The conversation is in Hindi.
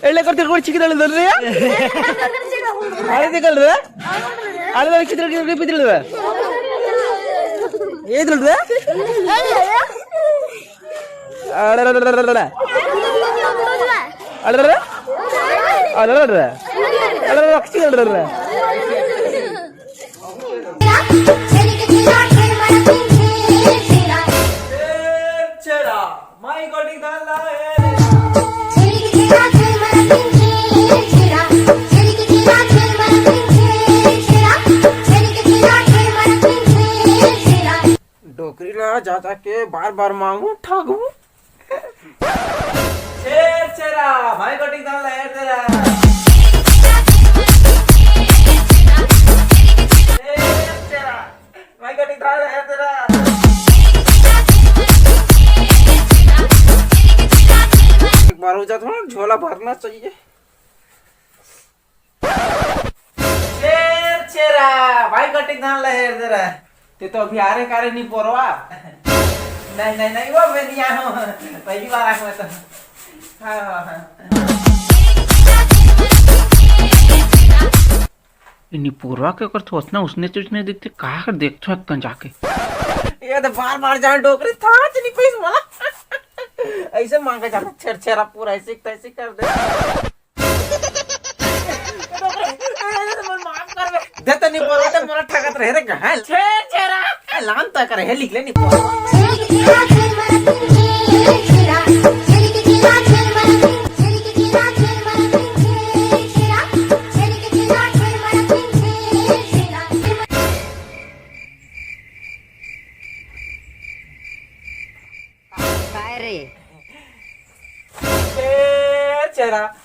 ಎಳ್ಳೆ ಕೊಡ್ತೀರಿ ಕೂಡ ಚಿಕ್ಕದಳ್ರಿ ಹಳದಿ ಕಲ್ರಿ ಹಳದ ಚಿತ್ರ ಬಿದ್ದಿಲ್ವ ಏದ್ರಲ್ರಿ डोकरी ना जाता के बार बार मांगू ठाकू शेर शेरा भाई कोटी दाल है तेरा शेर शेरा भाई कोटी दाल है तेरा एक बार हो जाता ना झोला भरना चाहिए शेर शेरा भाई कोटी दाल है तेरा ते तो अभी आरे कारे नहीं पोरवा नहीं नहीं नहीं वो मैं नहीं आया हूँ पहली बार आया मैं तो हाँ हाँ इन्हीं पूर्वा के अगर सोचना उसने दिखते कहा कर देखते हो कहीं जाके ये तो बार बार जान डोकरी था नहीं पैस मला ऐसे मांगा जाता छेरा पूरा ऐसे कर दे माफ कर देता नहीं बोलवा तो मोरा ठगत रहे रे कहां छेरा लान तक रहे लिख ले नहीं छेरा